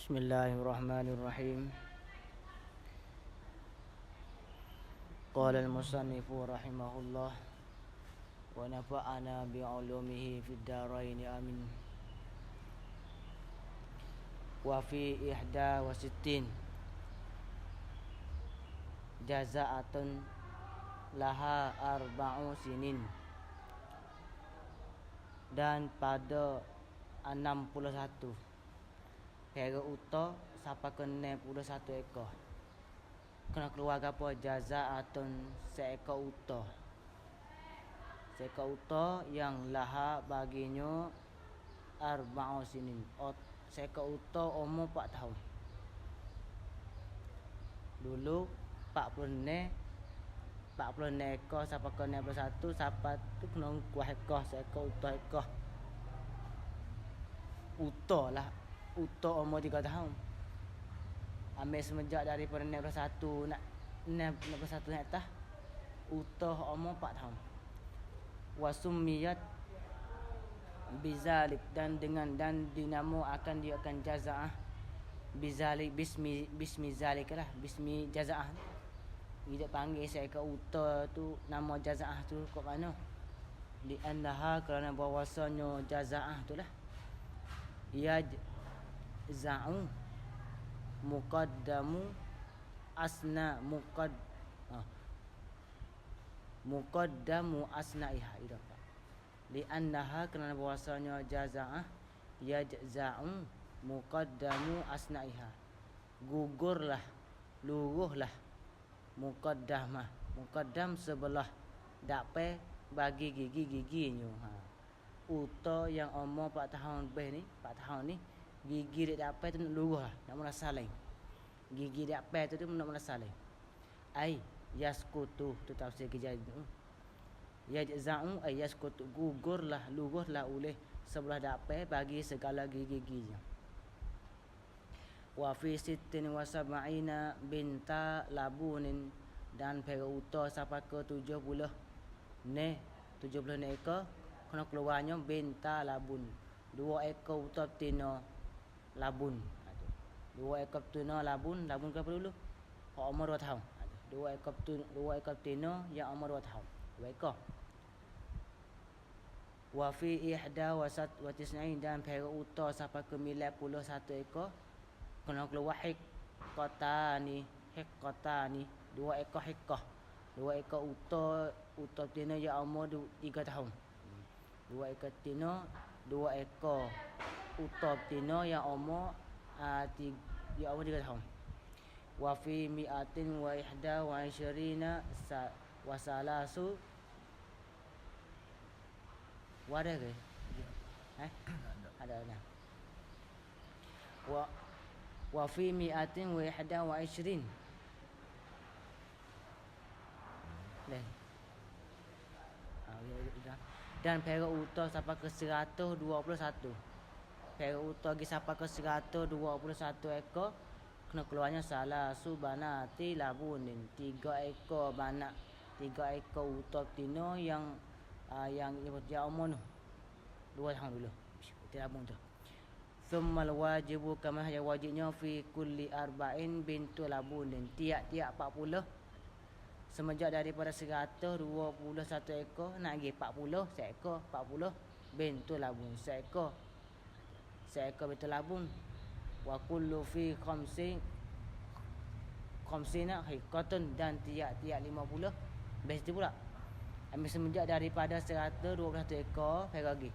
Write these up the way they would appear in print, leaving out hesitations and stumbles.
Bismillahirrahmanirrahim. Qala al-musannifu rahimahullah wa nafa'ana bi'ulumihi fid dharain amin. Wa fi ihda wa sittin jaza'atun laha arba'u sinin, dan pada 61 pera uta sampai ke 61 ekor kena keluar apa jaza'atun seekor uta. Seekor uta yang laha baginya arba'u sinin. Seekor uta umur 4 tahun. Dulu 40 ekor sampai ke 61, sampai tu kena kuah ekor seekor uta ekor. Uta lah, uta umur 3 tahun. Ambil semenjak daripada 61 nak 61 nak atas, uta umur 4 tahun. Wasumiyat bizalik, dan dinamo akan dia akan jaza'ah bizalik, bismi zalik lah, bismi jaza'ah. Dia panggil seekor uta tu nama jaza'ah tu kat mana? Di annaha, kerana bahawasanya jaza'ah tu lah yajza'u muqaddamu asna'iha. Li annaha, kerana bahawasanya jaza'ah yajza'u muqaddamu asna'iha, gugurlah, luruhlah, muqaddam sebelah dapai bagi gigi-giginya. Uta yang umur 4 tahun lebih ni, 4 tahun ni, gigi dia dapai tu nak luruh lah, nak mula saling. Gigi dia dapai tu nak mula saling. Ai yaskutu, tu tafsir kejadian tu. Yajza'u ay yaskutu, gugurlah, luruhlah oleh sebelah dapai bagi segala gigi-giginya. Wa fi sittin wa sab'ina binta labunin, dan pera uta sampai ke 70 ekor kena keluarnya binta labun, 2 ekor uta betina labun. 2 ekor betina labun ke apa dulu? Umur 2 tahun. 2 ekor betina yang umur 2 tahun. 2 ekor. Wa fi ihda wa tis'in, dan pera uta sampai ke 91 ekor kena keluar hiqqatani, 2 ekor hiqqah. 2 ekor uta betina yang umur 3 tahun. 2 ekor betina, 2 ekor uta betina yang umur 3 tahun. Wa fi mi'atin wa ihda wa isyrina wa salasu. Ada ke? Ada. Wa fi mi'atin wa ihda wa isyrin. Dan pera uta sampai ke 121. Pera uta lagi sampai ke 121 ekor kena keluarnya salah subanati labunin, 3 ekor banak, 3 ekor uta betina yang umur 2 tahun dulu. Kita labun tu. Thummal wajibu, kama wajibnya fi kulli arba'in bintu labunin, tiap-tiap 40 semenjak daripada 121 ekor nak pergi 40 seekor, 40 bintu labun, seekor bintu labun. Wa kullu fi khamsina hiqqatun, dan tiap-tiap 50 best tu pula. Ambil semenjak daripada 121 ekor pera lagi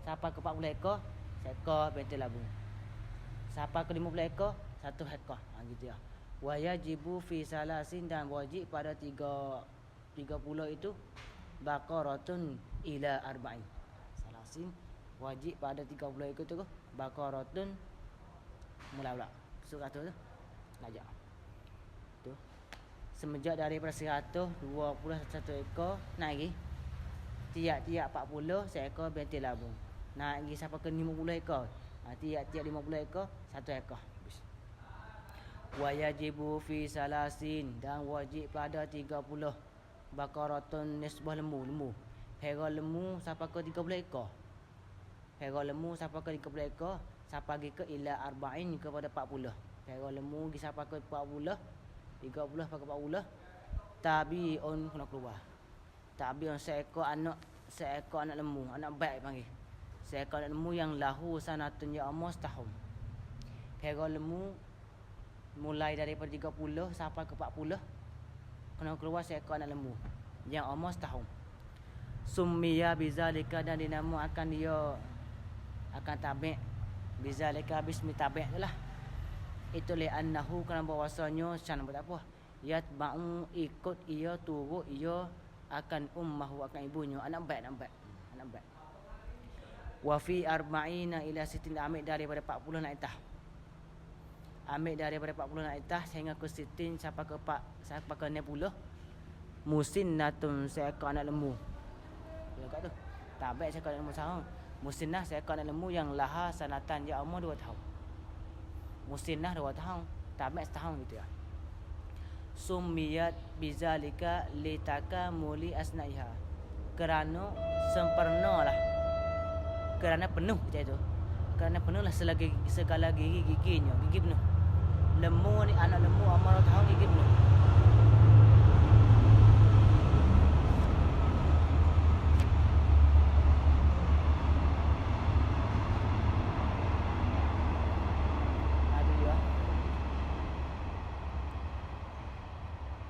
sampai ke 40 ekor seekor bintu labun, sampai ke 50 ekor 1 ekor. Gitu ya. Wa yajibu fi salasin, dan wajib pada 30 itu baqaratun ila arba'in. Salasin wajib pada 30 itu tu baqaratun mula surah tu ngajak tu. Semenjak daripada 121 ekor naik lagi tiap-tiap 40 seekor binti labun, naik lagi sampai ke 50 ekor. Tiap-tiap 50 ekor 1 ekor. Wa yajibu fi salasin, dan wajib pada 30 baqaratun nisbah lembu. Pera lembu sampai ke 30 ekor. Pera lembu sampai ke 30 ekor, sampai pergi ke ila arba'in kepada 40. Pera lembu pergi sampai ke 40, 30 sampai ke 40. Tabi'un kena keluar. Tabi'un seekor anak lembu, anak baik panggil. Seekor anak lembu yang lahu sanatun ya umur setahun. Pera lembu mulai daripada 30 sampai ke 40 kena keluar seekor anak lembu yang umur setahun. Summiya bizalika, dan dinamakan dia akan tabi' bizalika bismi tabi' itulah. Itu li'annahu kerana bahawasanya syan buat apa? Yatba'u ikut ia, turut ia akan ummahu, akan ibunya. Anak baik. Wa fi arba'ina ila sitin, ambil daripada 40 naik atas. Ambil daripada 40 naik atas sehingga ke sitin sampai ke 60. Musinnatun seekor anak lembu. Ya kat tu. Tabi' seekor anak lembu sahang. Musinnah seekor anak lembu yang laha sanatan ya umur 2 tahun. Musinnah 2 tahun, tabi' setahun gitu ya. Summiyat bizalika litakamuli asnaiha, kerana sempurnalah, kerana penuh macam itu. Kerana penuhlah segala giginya, gigi penuh. Lembu ni, anak lembu umur 2 tahun gigi penuh.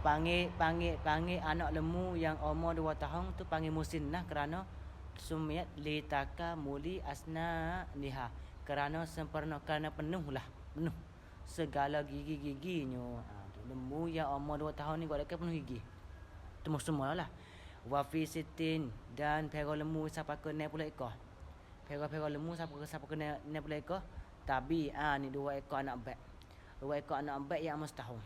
Panggil anak lembu yang umur 2 tahun tu panggil musinnah kerana sumiyat litaka muli asna niha, kerana sempurna, kerana penuh segala gigi-giginya. Lembu yang umur 2 tahun ni buat dekat penuh gigi. Temu semua lah. Wa fi sitin, dan pera lembu sampai ke 60 ekor. Pera lembu sampai ke 60 ekor. Tabi'an ni 2 ekor anak baik. 2 ekor anak baik yang umur setahun.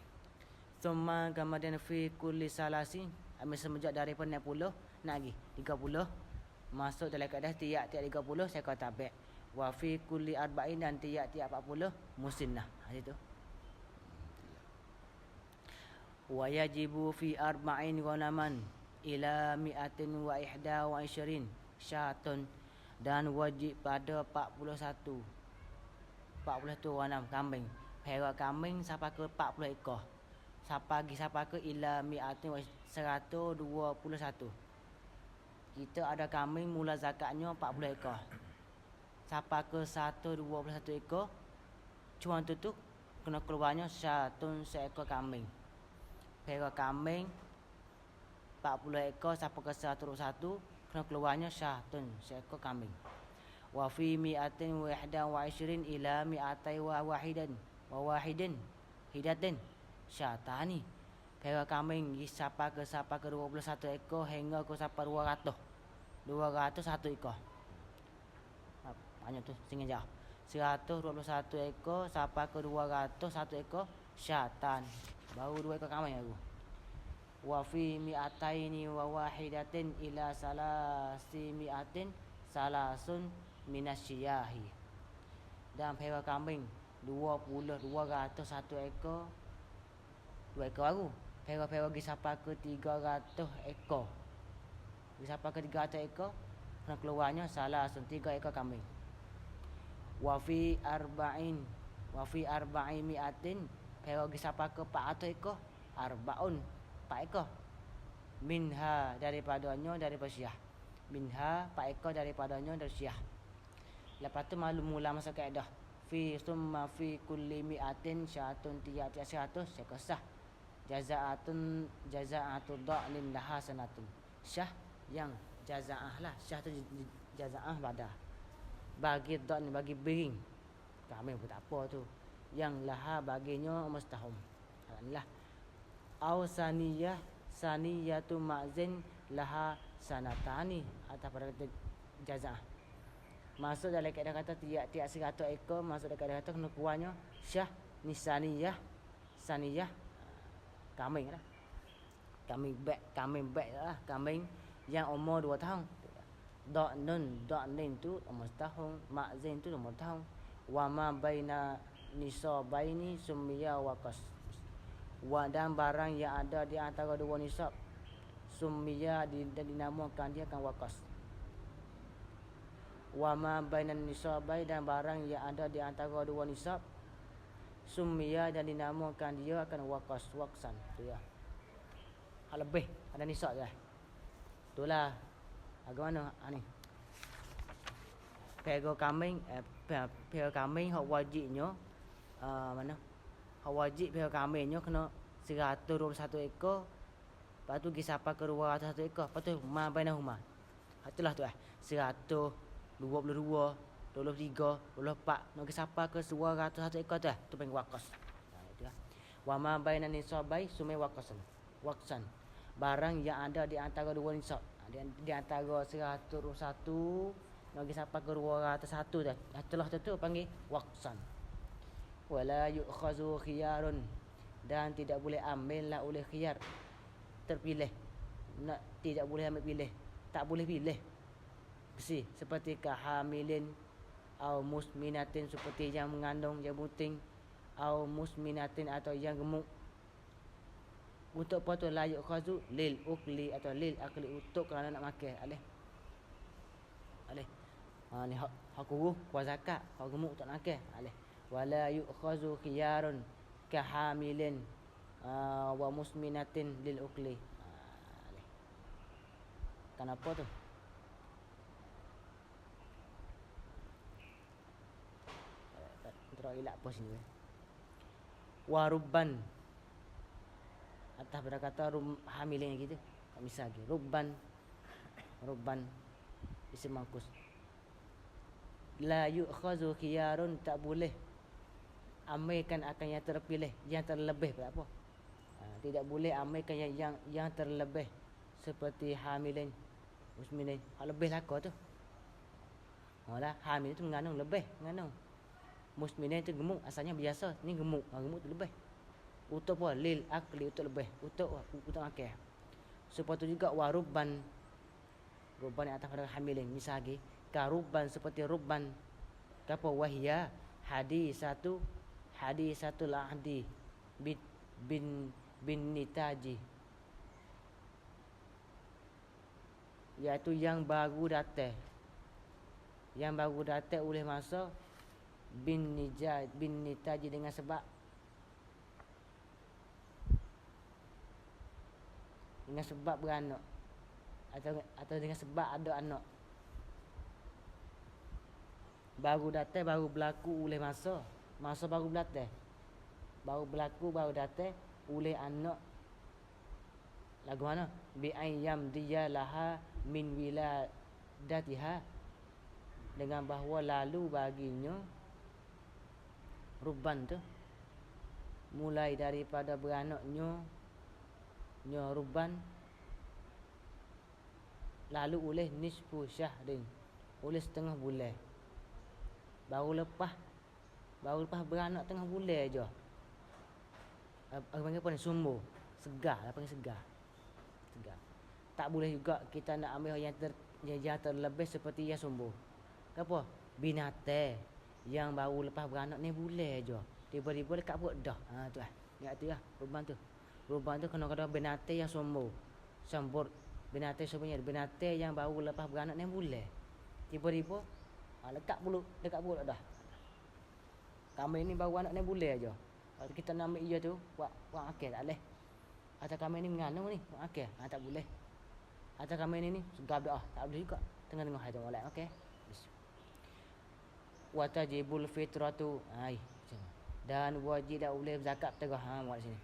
Summa kemudian fi kulli salasi, ambil semenjak daripada 60 nak lagi 30 masuk dalam keadaan tiap-tiap 30 seekor tabi'. Wa fi kulli arba'in, dan tiap-tiap 40 musinnah. Itu. Wa yajibu fi arba'in ghanaman ila mi'atin wa ihda wa isyirin syatun, dan wajib pada 41 ghanam kambing. Pera kambing sampai ke 40 ekor. Sampai ke ila mi'atin wa 121. Kita ada kambing mula zakatnya 40 ekor. Sampai ke 121 ekor, cuma tu kena keluarnya syatun seekor kambing. Pera kambing 40 ekor sampai ke 121 kena keluarnya syatun seekor kambing. Wa fi mi'atin wa ihda wa isyirin ila mi'atai wa wahidin hidatin syatani. Pera kambing sampai ke 21 ekor hingga ke sampai 200 1 ekor. Banyak tu singin jauh. 121 ekor sampai ke 201 ekor syatan. Baru 2 ekor kambing aku. Wa fi mi'ataini wa wahidatin ila salasi mi'atin salasun minasyiyahi. Dan pera kambing 201 ekor, 2 ekor baru. Pera-pera pergi sampai ke 300 ekor. Pergi sampai ke 300 ekor, kena keluarnya salasun 3 ekor kambing. Wa fi arba'in mi'atin, pera pergi sampai ke 400 ekor, arbaun 4 ekor. Minha daripadanya daripada Syiah. Minha 4 ekor daripadanya dari Syiah. Lepas tu mula masuk kaedah. Summa fi kulli mi'atin syatun tiap-tiap 100 sekor sah. Jaza'atul da'lin laha sanatun. Syah yang jaza'ah lah. Syah tu jaza'ah badah. Bagi da'lin, bagi bering. Kami pun tak apa tu. Yang laha baginya umur setahun. Alhamdulillah. Aw saniyatu ma'zin laha sanatani. Atau pada kata jaza'ah. Masuk dalam kaedah kata tiap-tiap 100 ekor, masuk dalam kaedah kata kena keluarnya syah ni saniyah kambing lah. Kambing baik lah. Kambing yang umur 2 tahun. Da'nin tu umur setahun, ma'zin tu umur tahun. Wa ma baina nisabaini summiya waqas. Wa dan barang yang ada di antara 2 nisab summiya dan dinamakan dia akan waqas. Wa ma bainan nisabai, dan barang yang ada di antara dua nisab. Summiya, dan dinamakan dia akan waqsan. Tu ya. Hak lebih ada nisab dah. Itulah bagaimana ni. Pega kambing hak wajibnya mana? Hak wajib pega kambingnya kena 121 ekor. Lepas tu pergi sampai ke 201 ekor. Lepas tu ma bainahuma. Itulah tu 122, 23, 24, nak pergi sampai ke 201 ekor tu. Tu panggil waqas. Itu lah. Wa ma bainan nisabai sumai waqsan. Barang yang ada di antara dua nisab. Di antara 101 nak pergi sampai ke 201 tu. Itulah tu panggil waqsan. Wala yu'khazu khiyarun, dan tidak boleh ambillah oleh khiyar, terpilih. Tidak boleh ambil pilih, tak boleh pilih. Besi seperti kahamilin au musminatin, seperti yang mengandung, yang bunting, au musminatin, atau yang gemuk. Untuk apa tu? La yu'khazu lil ukli, atau lil akli, untuk kerana nak makan. Alih. Ni hak kuruh kuat zakat, hak gemuk tak nak makan. Alih. Wala yu'khazu khiyarun kahamilin wa musminatin lil ukli. Kenapa tu? Terus ilak apa sini. Warubban, atas berkata hamilin gitu. Misal lagi rubban isim mangkus. La yu'khazu khiyarun, tak boleh amaikan akan yang terpilih, yang terlebih. Berapa? Tidak boleh amaikan yang terlebih, seperti hamilin, musminin. Hak lebih laka tu. Malah hamil tu mengandung lebih, mengandung. Musminin tu gemuk, asalnya biasa, ni gemuk. Gemuk tu lebih. Untuk apa? Lil akli, untuk lebih, untuk makan. Seperti juga warubban, rubban yang atas pada hamilin. Misal lagi karubban, seperti rubban. Apa? Wahya hadisatul ahdi bin nitaji, iaitu yang baru datang. Yang baru datang oleh masa bin nitaji, dengan sebab beranak, atau dengan sebab ada anak. Baru datang, baru berlaku oleh masa baru datang. Baru berlaku, baru datang oleh anak. Lagu mana? Bi ayyam dia laha min wiladatiha, dengan bahawa lalu baginya rubban tu, mulai daripada beranaknya rubban, lalu oleh nisfu syahrin, oleh setengah bulan. Baru lepas beranak tengah bulan je. Panggil apa ni? Sumber. Segar lah, panggil segar. Tak boleh juga kita nak ambil yang terlebih seperti yang sumber. Kenapa? Binatang yang baru lepas beranak ni bulan je, tiba-tiba dekat perut dah. Tu lah. Ingat tu lah, Rubban tu kena-kena binatang yang sumber. Binatang sebenarnya binatang yang baru lepas beranak ni bulan. Tiba-tiba dekat perut dah. Kambing ni baru anak ni bulan je. Kalau kita nak ambil ia tu, buat akal tak boleh. Atau kambing ni mengandung ni, buat akal. Tak boleh. Atau kambing ni segar dah, tak boleh juga. Tengah-tengah hai tu molek, okey. Wa tajibul fitratu. Dan wajib dah boleh zakat tengah muat sini.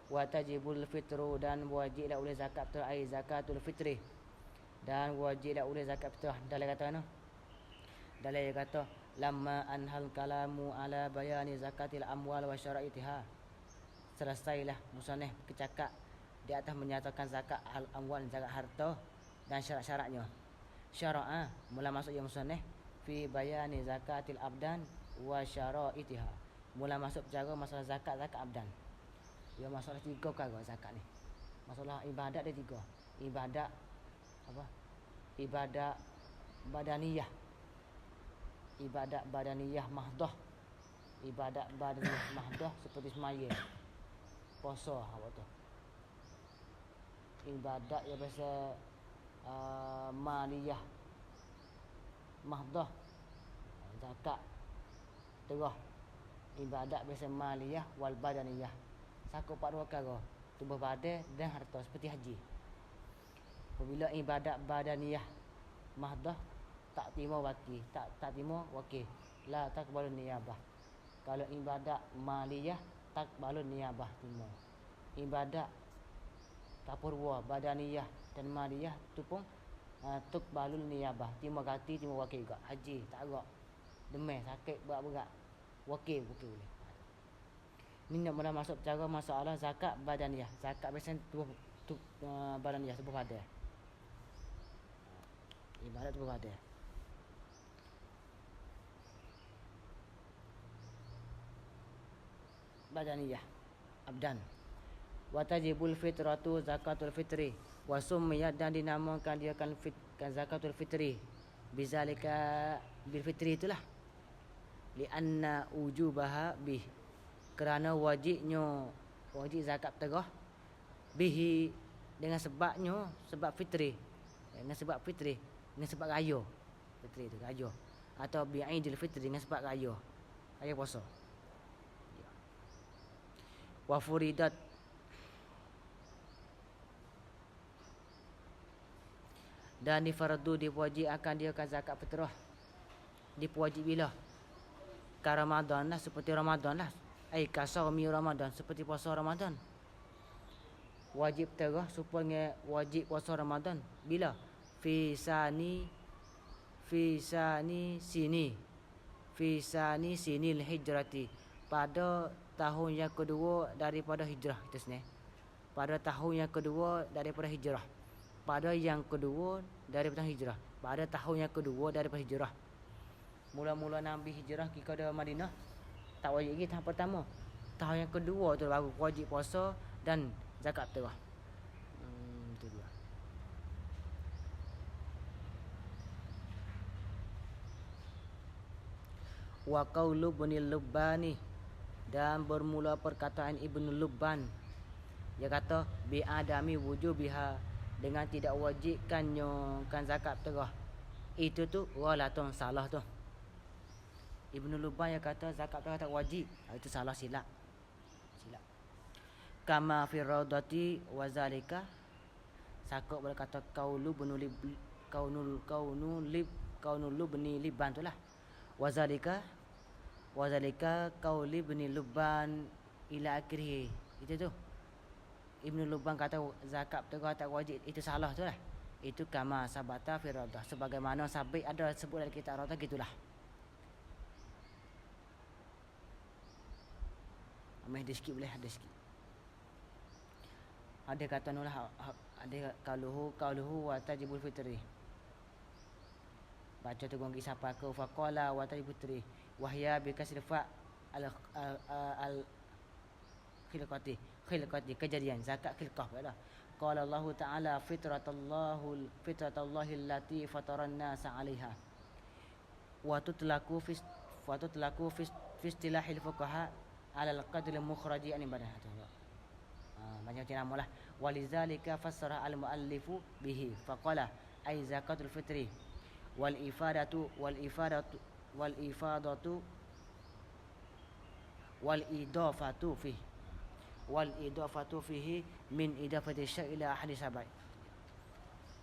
Wa tajibul fitru, dan wajib dah boleh zakat tengah zakatul fitri. Dan wajib dah boleh zakat tengah. Dalam kata mana? Dalam kata lamma anhal kalamu ala bayani zakatil amwal wa syara'itiha. Selesailah musannif kecakap di atas menyatakan zakat al-amwal, zakat harta, dan syarat-syaratnya. Syara'a, mula masuk yang musannif fi bayani zakatil abdan wa syara'itiha. Mula masuk cara masalah zakat abdan. Ya, masalah 3 perkara zakat ni. Masalah ibadat dia 3. Ibadat apa? Ibadat badaniyah. Ibadat badaniyah mahdah. Ibadat badaniyah mahdah seperti sembahyang, puasa, apa tu. Ibadat yang biasa maliyah. mahdah. Zakat terah. Ibadat biasa maliyah wal badaniyah. Sakup 4 perkara. Tubuh badan dan harta seperti haji. Apabila ibadat badaniyah mahdah tak terima wakil, tak terima wakil. La taqbalun niyabah. Kalau ibadat maliyah taqbalun niyabah terima. Ibadat tapurwa badaniyah dan maliyah tu pun tuqbalun niyabah. Terima ganti, terima wakil juga. Haji tak agak. Demam sakit berat-berat. Wakil boleh. Ni nak mula masuk cara masalah zakat badaniyah. Zakat biasanya tubuh badaniyah, tubuh badan. Ibadat tubuh badan. Badaniyah abdan. Wa tajibul fitratu zakatul fitri. Wa summiyat dan dinamakan dia kan zakatul fitri. Bizalika bil fitri itulah. Lianna ujubaha bih. Kerana wajib zakat terah bihi dengan sebabnya, sebab fitri. Dengan sebab fitri, dengan sebab raya. Fitri itu raya. Atau bi'idil fitri dengan sebab raya. Raya puasa. Wa furidat dan difardu diwajib akan dia kan zakat fitrah. Diwajib bila? Ka Ramadan lah, seperti Ramadan lah. Kasawmi Ramadan, seperti puasa Ramadan. Wajib terah supaya wajib puasa Ramadan bila? Fi sani sinil hijrati, pada tahun yang kedua daripada hijrah kita sini. Pada tahun yang kedua daripada hijrah. Pada yang kedua daripada hijrah. Pada tahun yang kedua daripada hijrah. Mula-mula Nabi hijrah ke Madinah tak wajib lagi tahun pertama. Tahun yang kedua tu baru wajib puasa dan zakat terah. Itu dia. Wa qaulu ibnul Lubbani, dan bermula perkataan Ibnu Lubban. Dia kata bi adami wujubiha, dengan tidak wajibkannya kan zakat terah. Itu tu ghalatun, salah tu. Ibnu Lubban yang kata zakat terah tak wajib, itu salah, silap. Kama fi raudati wa zalika, sakok boleh kata qaulu ibni Lubban tu lah. Wa zalika qaulu ibni Lubban ila akhirih. Itu tu. Ibnu Lubban kata zakat terah tak wajib, itu salah tu lah. Itu kama sabata fi raudah, sebagaimana sabit ada sebut dalam kitab raudah gitulah. Amai ada sikit boleh, ada sikit. Ada kata nulah, ada qaluhu wa tajibul fitri. Baca tu gonggi siapa ke faqala wa tajibul fitri wahya bi kasri fa al khilqati kejadian zakat khilqah pada. Qala Allah Ta'ala fitratallahi allati fataran nasa 'alaiha wa tutlaku fi istilahil fuqaha 'ala al-qadri mukhraji an ibadah. Macam nama lah. Walizalika fassara al-muallifu bihi faqala ay zakatul fitri wal ifadatu wal idafatu fihi min idafati syai' ila ahli sabai.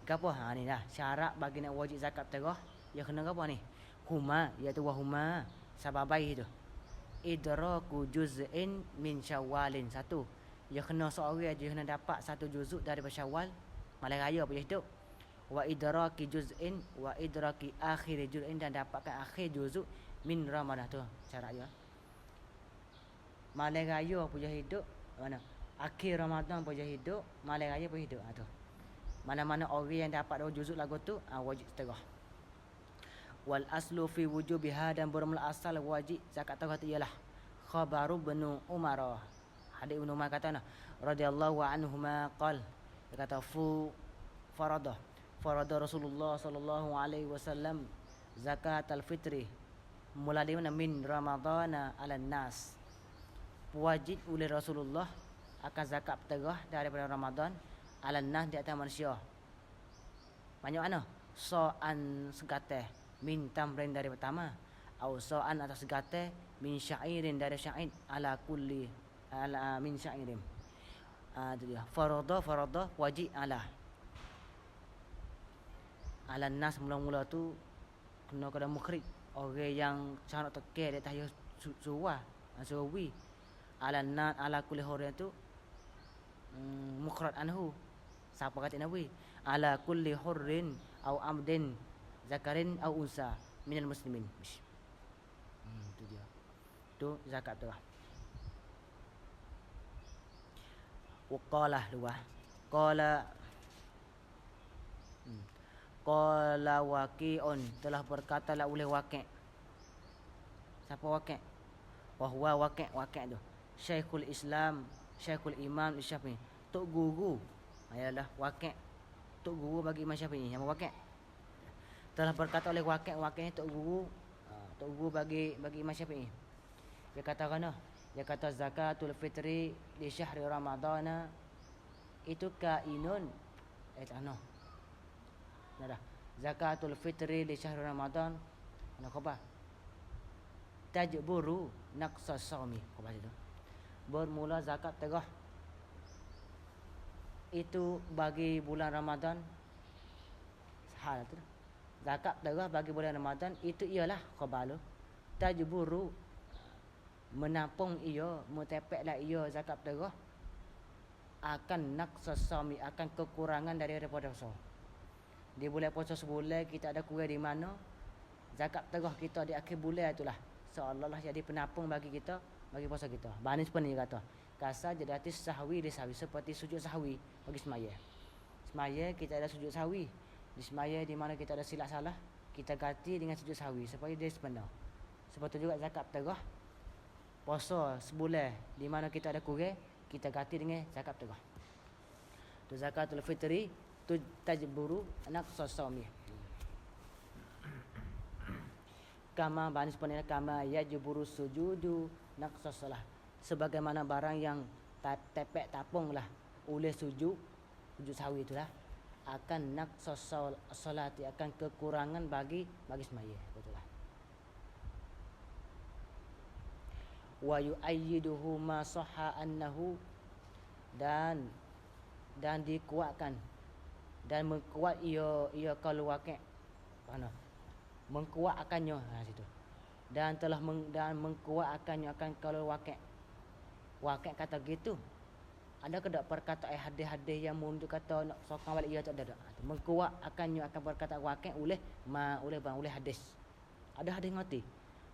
Gapo ni lah syarat bagi nak wajib zakat terah, ya kena gapo ni? Huma, iaitu wahuma sababai tu. Idraku juz'in min syawalin, satu. Ya kena seorang aja kena dapat satu juzuk daripada Syawal, malam raya apa hidup. Wa idraki juz'in wa idraki akhir juz'in, dan dapatkan akhir juzuk min Ramadan tu syarat dia. Malam raya punya hidup mana? Akhir Ramadan punya hidup, malam raya punya hidup tu. Mana-mana orang yang dapat 2 juzuk lagu tu wajib terah. Wal aslu fi wujubiha, dan bermula asal wajib zakat terah tu ialah khabaru Ibnu Umar. Hadis Ibnu Umar kata nah, radhiyallahu anhuma qal, dia kata farada Rasulullah sallallahu alaihi wasallam zakat al-fitri mulai min Ramadana 'alan nas. Wajib oleh Rasulullah akan zakat terah daripada Ramadan 'alan nas, di atas manusia. Banyak mana? So'an segateh. min tamrin dari pertama, au sa'an atas segate min syairin dari syair ala kulli ala min syairin. Itu dia. Farada wajib ala nas mula-mula tu kena mukhrij orang yang cara tekir dia tahiyah suwah suwi ala kulli hurrin tu mukhraj anhu. Siapa kata Nabi ala kulli hurrin au amdin zakarin au unsa minal muslimin. Itu dia. Tu zakat tu lah. Waqalah luah. Qala Waqi'un telah berkatalah oleh Waqi'. Siapa Waqi'? Wa huwa Waqi' tu Syekhul Islam, Syekhul Imam Syafi'i, tok guru. Ayalah Waqi', tok guru bagi Imam Syafi'i. Nama Waqi' telah berkata oleh Waqi' ni tok guru bagi Imam Syafi'i. Dia kata zakatul fitri di syahri Ramadana itu kainun zakatul fitri di syahr Ramadan ana khabar tajburu naqsas shaumi. Khabar itu bermula zakat tegah itu bagi bulan Ramadan. Hal itu zakat tegah bagi bulan Ramadan itu ialah khabar tajburu menampung ia mutepeklah ia zakat tegah akan naqsas shaumi akan kekurangan daripada puasa. Di bulan puasa sebulan kita ada kurang di mana, zakat terah kita di akhir bulan itulah seolah-olah jadi penampung bagi kita, bagi puasa kita. Banis pun ni kata kasa jadi hati sahwi di sahwi seperti sujud sahwi bagi semaya. Semaya kita ada sujud sahwi. Di semaya di mana kita ada silap salah, kita ganti dengan sujud sahwi supaya dia sebenar. Seperti juga zakat terah puasa sebulan di mana kita ada kurang, kita ganti dengan zakat terah. Tu zakatul fitri tu tajburu naqsas shaumi. Kama banis panina kama yajburu sujudu naqsas salah. Sebagaimana barang yang tepek tapunglah oleh sujud sahwi itulah akan naqsas salati akan kekurangan bagi semaya. Betul lah. Wa yu'ayyiduhu ma sahha annahu dan dikuatkan dan mengkuat ia kalau Waqi' mana mengkuat akannya situ dan telah mengkuat akannya akan kalau Waqi' kata gitu. Ada ke tak perkataan hadis-hadis yang untuk kata nak sokong balik ia tak ada. Mengkuat akannya akan perkataan Waqi' oleh hadis. Ada hadis ngerti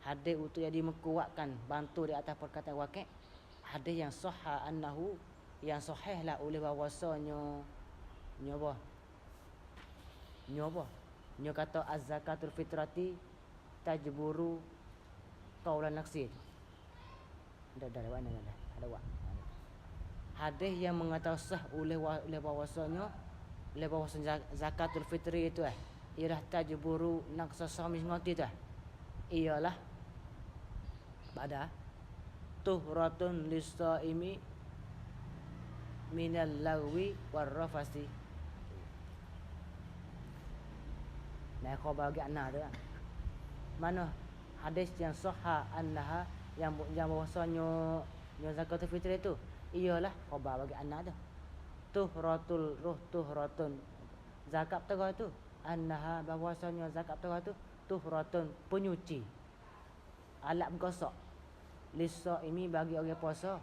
hadis untuk jadi mengkuatkan bantu di atas perkataan Waqi', hadis yang sahha annahu yang sahihlah oleh bahawasanya Nyo kata az-zakatul fitrati tajburu qaulan naqsi. Ada lewat. Hadis yang mengatakan sah oleh bahawasanya zakatul fitri itu ialah tajburu naqsas shaumi ngoti tu. Ialah pada tuhratun lis-shaimi minal lagwi war rafasi. Nah, kau bagi anak tu. Mana hadis yang sahha annaha yang bahawasanya zakatul fitri itu ialah khabar bagi anak tu. Tuhratul ruh tuhratun. Zakat terah tu annaha bahawasanya zakat terah tu tuhratun penyuci. Alat gosok. Lis-shaimi bagi orang puasa.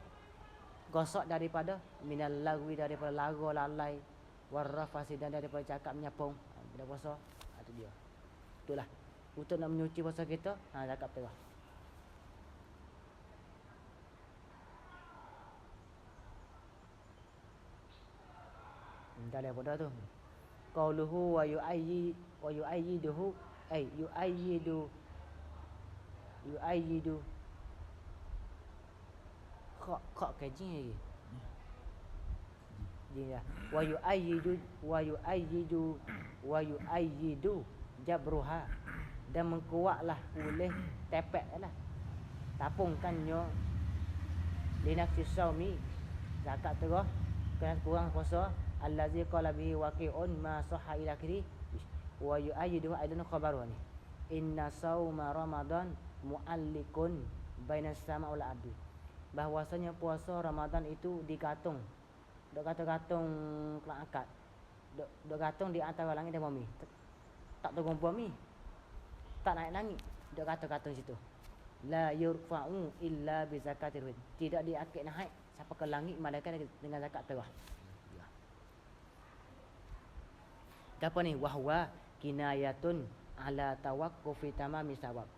Gosok daripada minal lagwi daripada lara lalai warrafasi dan daripada cakap menyapung pada puasa. Itu dia. Itulah untuk nak menyuci puasa kita zakat terah. Dah pada tu. Qauluhu wa yu'ayyiduhu ay yu'ayyidu kok kaji lagi. Dia wa yu'ayyidu jabruha dan mengkuatlah oleh tepeklah tapungkannya linafsi shaumi zakat terah kena kurang puasa allazi qala bihi Waqi'un ma sahha ila akhiri wa yu'ayyidu aidan khabaru ni. inna sauma Ramadan mu'allikun bainas sama wal ardi. Bahwasanya puasa Ramadan itu digantung. Dok gantung kelak akad. Dok gantung di antara langit dan bumi. Tak turun bumi. Tak naik langit. Dok gantung situ. La yurfa'u illa bi zakatil fitr. Tidak diangkat naik sampai ke langit malaikat dengan zakat fitrah. Apa ni? Wahwa kinayatun ala tawaqqufi tamami sawab.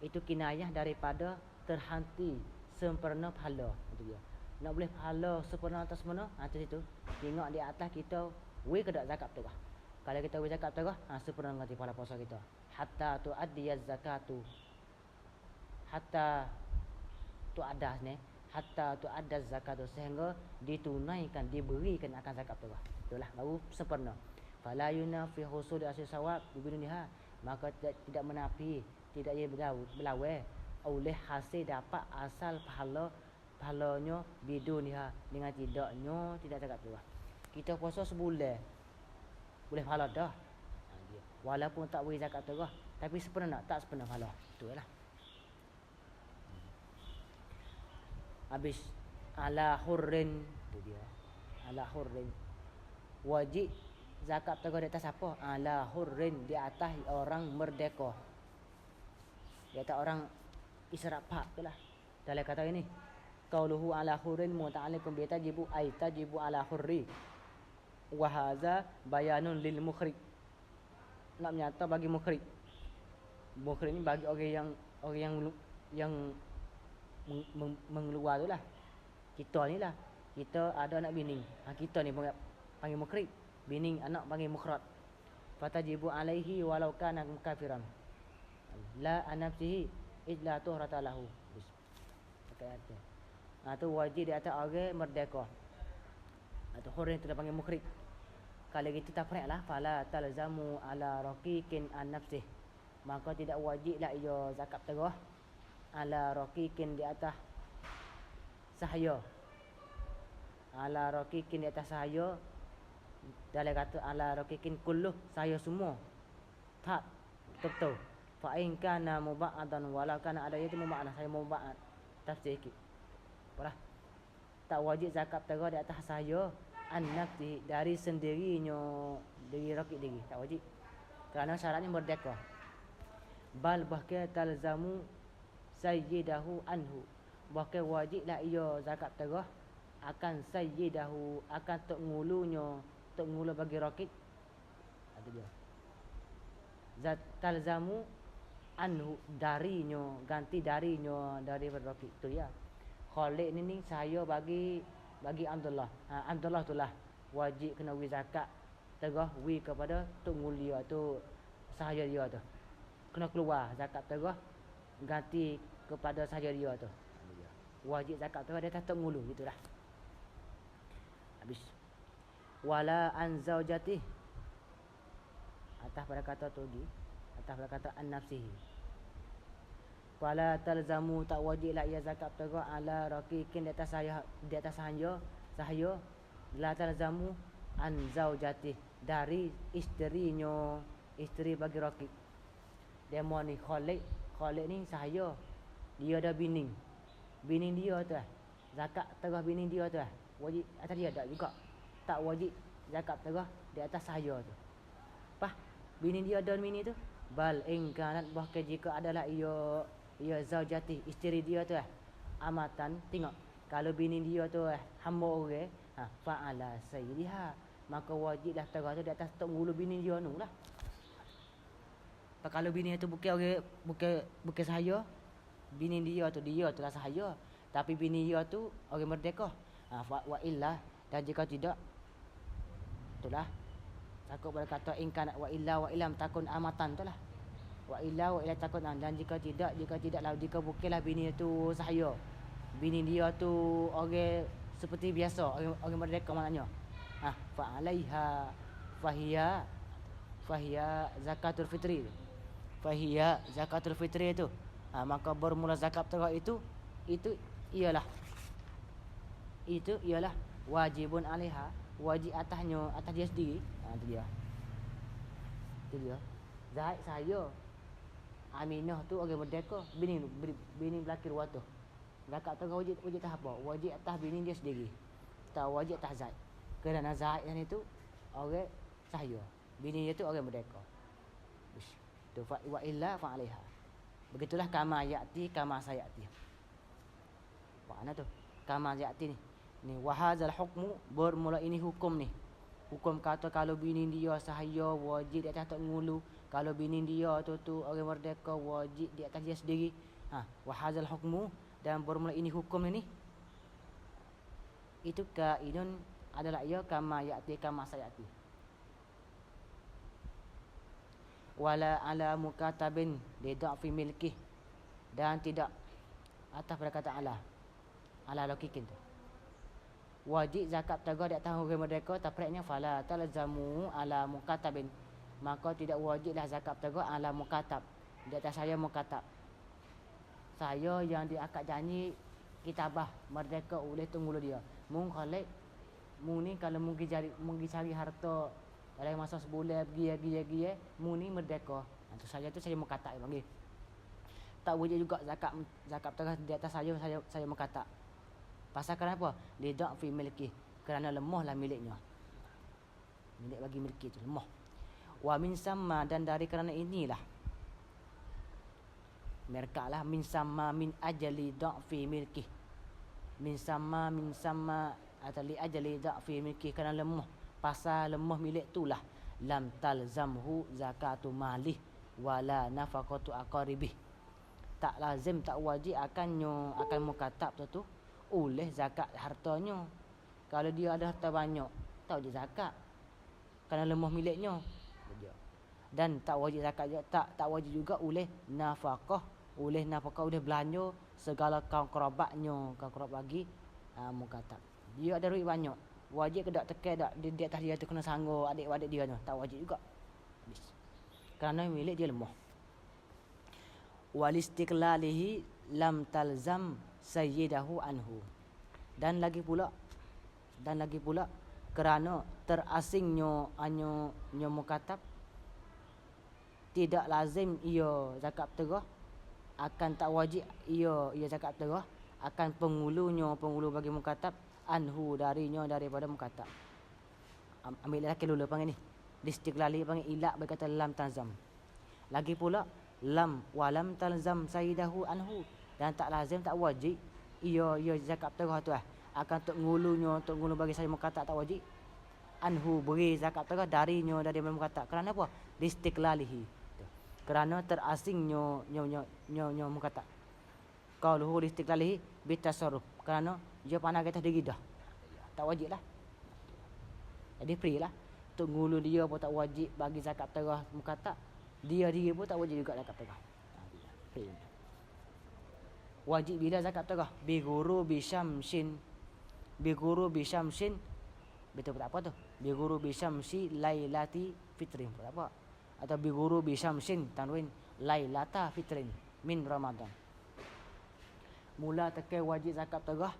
Itu kinayah daripada terhenti sempurna pahala. Itu dia. Nak boleh pahala sempurna atas mana? Atas itu. Tengok di atas kita we ke tak zakat fitrah. Kalau kita we zakat fitrah, sempurna nanti pahala puasa kita. Hatta tu'addiyaz zakatu. Hatta tu'addas ni. Hatta tu'addaz zakatu, sehingga ditunaikan, diberikan akan zakat fitrah. Itulah baru sempurna. Fala yunafi husul asy sawab biduniha, maka tidak menafi, tidak ia berlawan oleh hasil dapat asal pahalanya biduniha, dengan tidak zakat fitrah. Kita puasa sebulan boleh pahala dah, walaupun tak beri zakat fitrah, tapi sepenuhnya tak sepenuh pahala. Itulah. Habis ala hurrin, tu dia. Ala hurrin wajib zakat fitrah di atas apa? Ala hurrin, di atas orang merdeka. Di atas orang israfak itulah. Dalam kata ini, qauluhu ala hurrin muta'alliqun bi tajibu ay tajibu ala hurri. Wa hadza bayanun lil mukhrij. Nak menyata bagi mukhrij. Mukhrij ni bagi orang yang mengeluar itulah. Kita ni lah. Kita ada anak bini. Kita ni panggil mukhrij. Bini anak panggil mukhraj. Fatajibu alaihi walau kana kafiran. La anafsihi illa tuhrata lahu. Itu wajib di atas orang merdeka. Atau hurrin itu panggil mukhrij. Kalau gitu tak pernah lah. Fala talzamu ala raqiqin an nafsih. Maka tidak wajiblah ia zakat fitrah ala raqiqin, di atas sahaya. Ala raqiqin, di atas sahaya. Dalam kata ala raqiqin kulluh, saya semua. Tak betul. Fa in kana muba'adan wala kana ada yaitu muba'ad, saya muba'ad. Tafsir sikit. Apalah. Tak wajib zakat fitrah di atas saya an-nafsi, dari sendirinya, dari raqiq diri, tak wajib. Kerana syaratnya merdeka. Bal bahkan talzamu sayyidahu anhu. Bahkan wajiblah ia zakat fitrah akan sayyidahu, akan tok ngulunya, tok ngulu bagi raqiq. Ada dia. Zat talzamu anhu, darinya, ganti darinya dari raqiq tu ya. Khalid ni saya bagi Abdullah. Abdullah itulah wajib kena wi zakat fitrah wi kepada tok ngulia tu, sahaja dia tu. Kena keluar zakat fitrah ganti kepada sahaja dia tu. Wajib zakat fitrah dia tak ngulu gitulah. Habis. Wala an zaujati, atas pada kata tadi, atas pada kata an nafsihi. Wala talzamu, tak wajiblah ia zakat fitrah ala raqiqin, di atas sahaya. La talzamu an zaujati, dari isterinya, isteri bagi raqiq. Demo ni Khalid ni sahaya. Dia ada bini dia tu zakat fitrah bini dia tu wajib atas dia tak juga. Tak wajib zakat fitrah di atas sahaya tu. Apa? Bini dia ada bini tu. Bal in kanat, bahkan jika adalah ia zaujati, isteri dia tu amatan. Tengok, kalau bini dia tu hamba orang, fa'ala sayyidiha, maka wajiblah fitrah tu di atas tok ngulu bini dia nu lah. Kalau bini tu bukan sahaya, bini dia tu lah sahaya, tapi bini dia tu orang merdeka. Wa illa, dan jika tidak, itulah takut pada kata ingkan wa illa takun amatan tu lah. Wa illa takun, dan jika bukanlah bini tu sahaya, bini dia tu orang seperti biasa, orang merdeka maknanya. Fa alaiha fahiya zakatul fitri. Fahiya zakatul fitri itu. Maka bermula zakat fitrah itu ialah wajibun alaiha, wajib atas dia sendiri. Itu dia. Zahid saya Aminah tu orang merdeka, bini lelaki luar tu. Zakat tu wajib atas apa? Wajib atas bini dia sendiri. Tak wajib atas Zaid. Kerana Zaid yang itu orang sahaya. Bini dia tu orang merdeka. Tu wa illa fa alaiha. Begitulah kama ya'ti kama sayati. Mana tu? Kama ya'ti ni. Ni wahazal hukmu bermula ini hukum ni. Hukum kata kalau bini dia sahaya wajib di atas tak ngulu. Kalau bini dia tu orang merdeka wajib di atas dia sendiri. Wahazal hukmu dan bermula ini hukum ni. Itu kainun adalah ia kama ya'ti kama sayati. Wala ala mukatabin li dha'fi milki dan tidak atas perkataan ala lokikin tu. Wajib zakat tegah di atas orang merdeka tapreknya fala talzamu ala mukatabin, maka tidak wajiblah zakat tegah ala mukatab di atas saya mukatab. Saya yang diakad janji kitabah merdeka oleh tunggul dia. Mung khalik mung ni kalau mung cari harta dalam masa sebulan pergi mung ni merdeka. Tu saya mukatab panggil. Tak wajib juga zakat tegah di atas saya mukatab. Pasal kenapa? Lidak fi milki, kerana lemahlah miliknya. Milik bagi milki itu lemah. Wa min samma dan dari kerana inilah. Merkalah min samma min ajali da'fi milki. Min samma atau li ajali da'fi milki, kerana lemah. Pasal lemah milik itulah lam talzamhu zakatu malih wala nafaqatu aqaribih. Tak lazim, tak wajib akan mukatab tu oleh zakat hartanya. Kalau dia ada harta banyak, tak wajib zakat kerana lemah miliknya. Dan tak wajib zakat juga, tak wajib juga oleh nafkah, oleh belanja segala kaum kerabatnya, kaum kerabat bagi mukatab. Dia ada duit banyak, wajib ke tak tekan dak di atas dia tu kena sanggup adik-adik dia tu, tak wajib juga. Kerana milik dia lemah. Wal istiqlalihi lam talzam sayyidahu anhu. Dan lagi pula kerana terasingnya mukatab, tidak lazim ia zakat tegah, akan tak wajib ia zakat tegah akan penghulu bagi mukatab anhu daripada mukatab. Ambil lagi dulu panggil ni istiqlali, panggil ilak berkata lam talzam. Lagi pula lam walam talzam sayyidahu anhu, dan tak lazim, tak wajib ia zakat tegah tu akan tok ngulu bagi saya mukatab, tak wajib anhu beri zakat tegah dari mukatab. Kerana apa? Istiqlalihi, kerana terasingnya mukatab. Qauluhu istiqlalihi bitasarruf, kerana dia pandai kata diri dah, tak wajib lah. Jadi free lah. Tok ngulu dia pun tak wajib bagi zakat tegah mukatab, dia diri pun tak wajib juga zakat tegah. Free. Wajib bila zakat tegah? Bi guru bi syamsin. Betul tak apa tu? Bi guru bi syamsi lailati fitrin. Tak apa. Atau bi guru bi syamsin tanwin lailata fitrin min Ramadan. Mula tekan wajib zakat tegah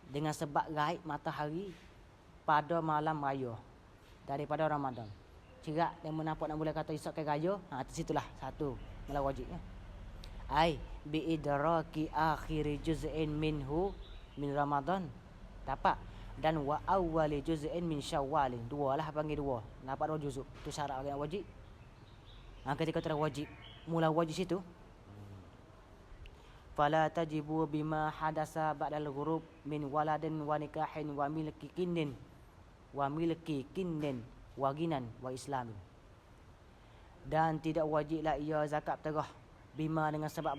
dengan sebab gaib matahari pada malam raya daripada Ramadan. Cerak yang menampak nak boleh kata esok ke raya, situlah satu mula wajibnya. Ai bi idraki akhir juz'in minhu min Ramadan. Dapat. Dan wa awwali juz'in min Syawal. Dua lah panggil dua. Dapat dua juzuk. Tu syarat orang wajib. Ketika telah wajib, mula wajib situ. Fala tajibu bima hadasa ba'dal ghurub min waladin wa nikahin wa milki kinnin wa ginan wa islamin. Dan tidak wajiblah ia zakat tegah bima dengan sebab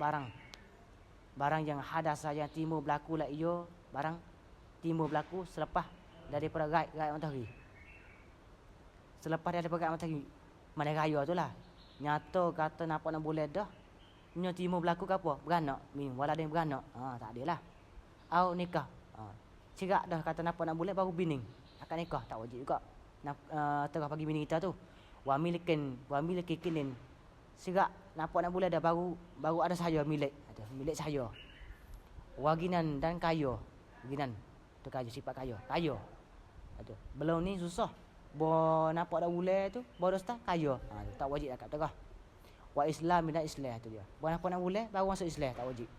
barang yang hadasa, yang timbul berlaku lah ia barang timbul berlaku selepas daripada gaib matahari. Selepas daripada gaib matahari mana raya tu lah, nyata kata nampak nak boleh dah nya timbul berlaku ke apa? Beranak, waladin beranak. Tak adalah. Au nikah. Cerak dah kata nampak nak boleh baru bining akan nikah, tak wajib juga. Tengah pagi bini kita tu wa miliki kinin. Cerak nampak nak boleh dah baru ada saya milik saya. Waginan dan kaya. Waginan tu kaya, sifat kaya. Aduh, belum ni susah. Bo nampak dah boleh tu baru start kaya. Tak wajib zakat tegah. Wa Islam dan Islam tu dia. Berapa nak boleh baru masuk Islam tak wajib.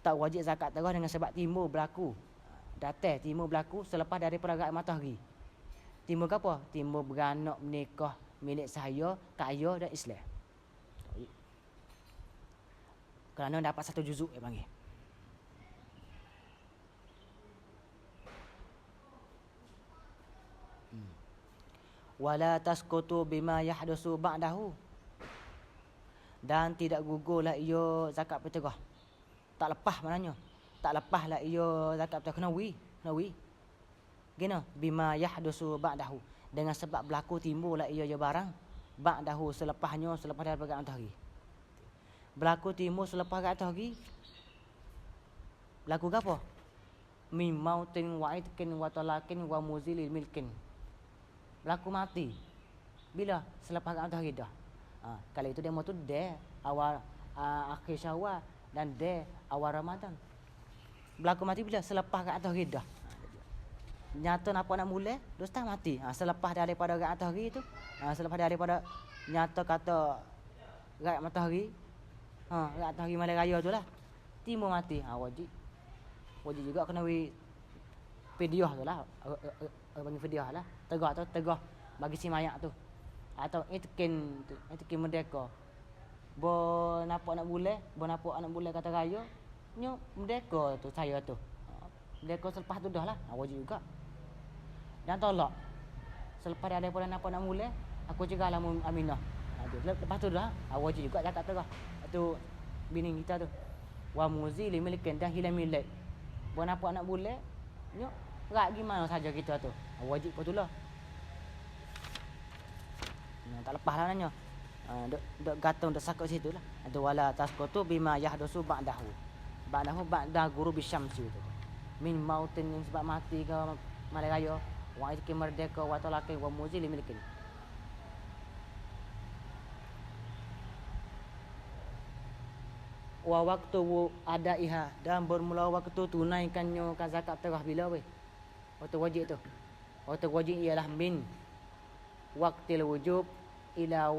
Tak wajib zakat terus dengan sebab timur berlaku. Datang timur berlaku selepas daripada raya matahari. Timur ke apa? Timur beranak menikah milik saya, kaya dan Islam. Kerana dapat satu juzuk dia panggil. Wala tasqutu bima yahdusu ba'dahu. Dan tidak gugurlah ia zakat fitrah. Tak lepas maknanya. Tak lepaslah ia zakat fitrah kena wi. Gina bima yahdusu ba'dahu. Dengan sebab berlaku timbullah ia je barang ba'dahu selepas daripada matahari. Berlaku timbul selepas matahari. Berlaku apa? Min mautin wa itkin wa talakin wa muzilil milkin. Berlaku mati. Bila? Selepas matahari dah. Kalau itu demo tu awal akhir Syawal dan awal Ramadan. Berlaku mati bila? Selepas matahari dah. Nyata nak mula, dosa mati. Selepas daripada matahari tu, selepas daripada nyata kata raya matahari, raya matahari malam raya tu lah. Timur mati. Wajib. Wajib juga kena fidyah tu lah. Bagi fidyah lah. Tegah bagi si mayat tu. Atau itkin merdeka. Bo nampak nak bulan kata raya, nyo merdeka tu saya tu. Merdeka selepas tu dah lah. Wajib juga. Dan tolak. Selepas daripada nampak nak mula, aku cegahlah Aminah. Lepas tu dah, wajib juga zakat terah. Tu bini kita tu. Wa muzili milikin dah hilang milik. Bo nampak nak bulan, nyo rak gimana saja kita tu. Wajib pun tu lah. Tak lepas lah nanya. Dok gantung dok sakut situ lah. Ada wala tasqutu bima yahdusu ba'dahu. Ba'da guru bisyamsi tu. Min mautin yang sebab mati ke malam raya. Wa itki merdeka wa talakin wa muzili milikin. Wa waktu adaiha dan bermula waktu tunaikannya kan zakat terah bila weh? Waktu wajib tu. Waktu wajib ialah min waqtil wujub ila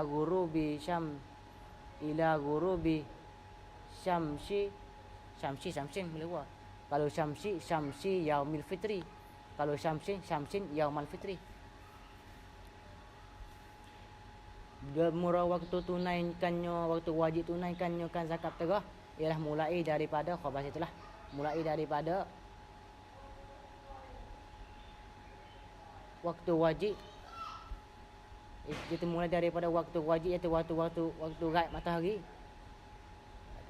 ghurubi syamsin bila buat. Kalau syamsi yaumil fitri. Kalau syamsin yaumal fitri. Bermula waktu wajib tunaikannya kan zakat terah ialah mulai daripada khabar itulah. Mulai daripada waktu wajib. Kita mulai daripada waktu wajib iaitu waktu raya matahari.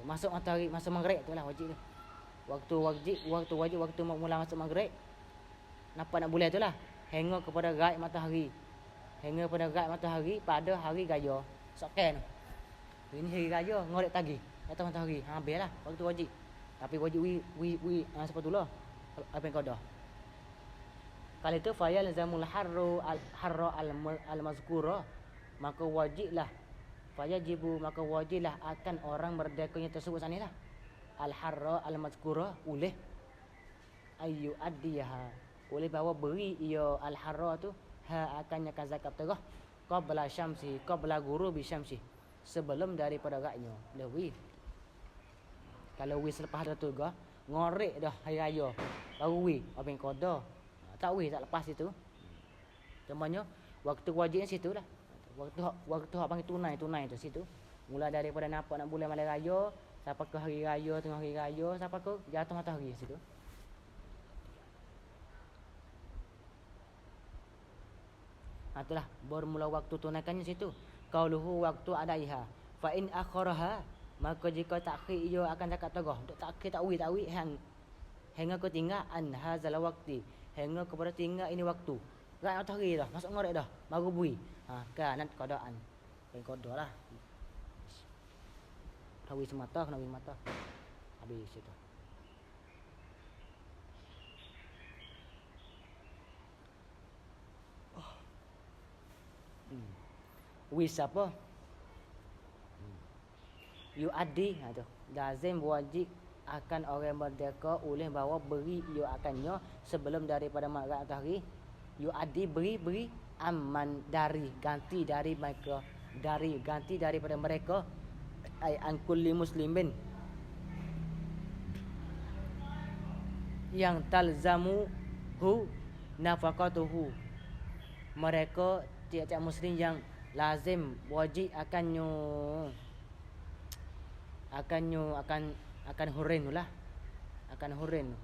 Masuk matahari, masuk maghrib itulah wajib tu. Waktu wajib waktu mula masuk maghrib. Nampak nak bulan itulah. Hingga kepada raya matahari. Hingga pada raya matahari pada hari raya. Sokan. Ini hari raya ngorek tagi. Atas matahari. Habislah waktu wajib. Tapi wajib sepatutnya apa yang kau dah. Kalau itu fayal zamul harra al-mazkura, maka wajiblah akan orang merdekanya tersebut sanilah al-harra al-mazkura oleh ayu addiyaha, oleh bawa beri ia al-harra tu akannya kan zakat terah qabla ghurubi syamsi, sebelum daripada raya lewi. Kalau selepas tu juga ngorek dah hari raya baru apa yang qada. Tak lepas itu. Contohnya waktu wajibnya situ lah. Waktu hak panggil tunai tu situ. Mula daripada nampak nak bulan malam raya sampai ke hari raya, tengah hari raya sampai ke jatuh matahari situ. Itulah bermula waktu tunaikannya situ. Qauluhu waktu adaiha. Fa in akharaha, maka jika takhir ia akan zakat terah. Untuk takhir tak hingga ke tinggal an hazal waqti. Hingga kepada tinggal ini waktu. Raya matahari dah, masuk ngorek dah, baru bui. Kanat qadaan. Qada lah. Tawi semata kena wi mata. Habis itu. Wis apa? Yu'addi tu. Lazim wajib akan orang merdeka oleh bawa beri ia akannya sebelum daripada matahari. Yu'addi beri aman dari ganti dari mereka ganti daripada mereka ay an kulli muslimin yang talzamuhu nafaqatuhu. Mereka tiap-tiap muslim yang lazim wajib akan hurin lah, akan hurin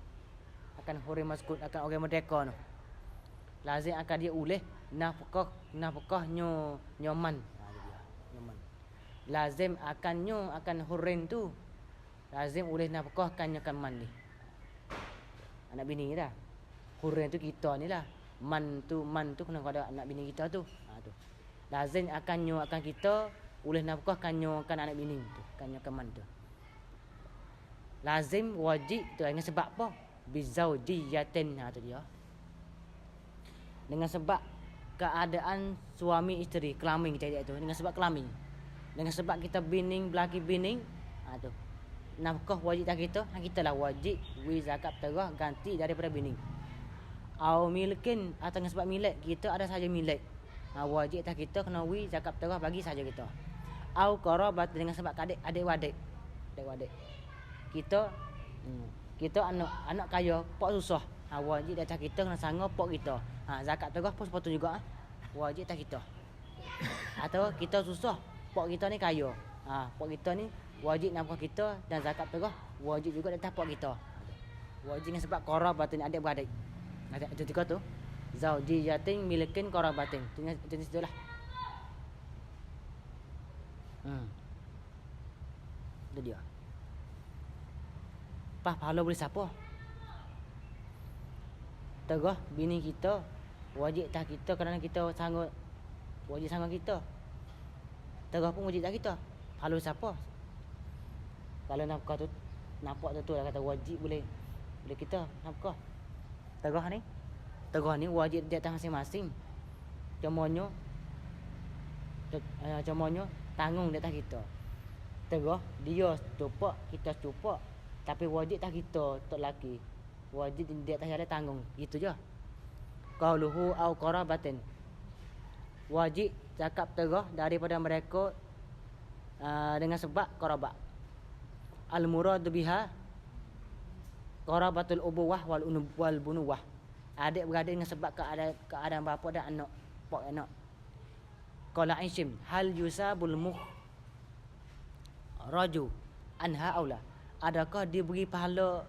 maskut akan orang merdeka tu. Lazim akan dia uleh nafkah nyoman. Nyoman. Lazim akan hurin tu. Lazim uleh nafkah kan man ni. Anak bini dah. Hurin tu kita ni lah. Man tu kena pada anak bini kita tu. Tu. Lazim akan kita uleh nafkah kan anak bini tu, kan man tu. Lazim wajib tu dengan sebab apa? Bizaujiyatin. Tu dia. Dengan sebab keadaan suami isteri, kelamin kita tu, dengan sebab kelamin. Dengan sebab kita belaki bining, tu. Nafkah wajib tak kita lah wajib zakat terah ganti daripada bining. Au milkin atau dengan sebab milik kita ada saja milik. Wajib tak kita kena zakat terah bagi saja kita. Au qarabat dengan sebab adik-adik. Kita anak kaya, pak susah. Wajib tak kita kena sanggup pak kita. Zakat terah pun sepatutnya juga. Wajib tak kita. Atau kita susah, pak kita ni kaya. Pak kita ni wajib nafkah kita dan zakat terah wajib juga atas pak kita. Wajib dengan sebab qarabatin adik-beradik. Itu tiga tu. Zaujiyatin milikin qarabatin. Jenis itulah. Itu dia. Pahala boleh siapa? Terah bini kita wajib tak kita kerana kita sanggup, wajib sanggup kita. Terah pun wajib tak kita. Pahala siapa? Kalau nafkah tu nampak tu lah kata wajib boleh kita nafkah. Terah ni wajib di atas masing-masing. Contohnya tanggung di atas kita. Terah dia setupak, kita setupak. Tapi wajib tak kita tok laki. Wajib di atas dia tanggung. Gitu je. Qauluhu au qarabatin. Wajib zakat terah daripada mereka dengan sebab qarabat. Al-muradu biha qarabatul ubuwah wal bunuwah. Adik-beradik dengan sebab keadaan bapa dan anak, pak anak. Qala Aisyim, hal yusabul raju anha aula. Adakah diberi pahala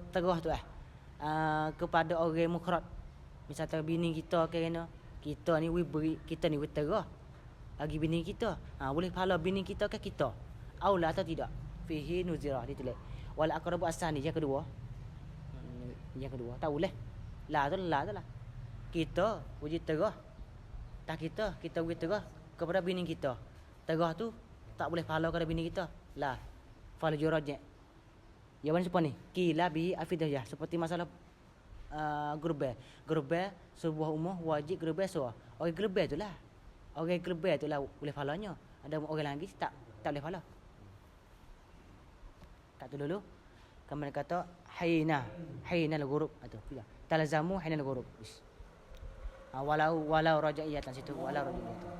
terah tu kepada orang mukhraj? Misalnya bini kita kena kita ni beri terah bagi bini kita. Boleh pahala bini kita ke kita? Aula atau tidak? Fihi nuzira ditulis. Wal aqrabu asani yang kedua. Tak boleh. La tu lah. Kita wajib terah. Tak kita beri terah kepada bini kita. Terah tu tak boleh pahala kepada bini kita. La. Fal juraj. Ya mana siapa ni? Qila bi afidiyah seperti masalah gerbe sebuah umur wajib gerbe soa. Orang gerbe tu lah. Orang gerbe tu lah boleh pahalanya. Ada orang lagi tak boleh pahala. Kat tu dulu. Kemudian kata hina al-ghurub atau tidak. Talzamu hina al-ghurub. Walau rajaiyatan situ walau rajaiyatan.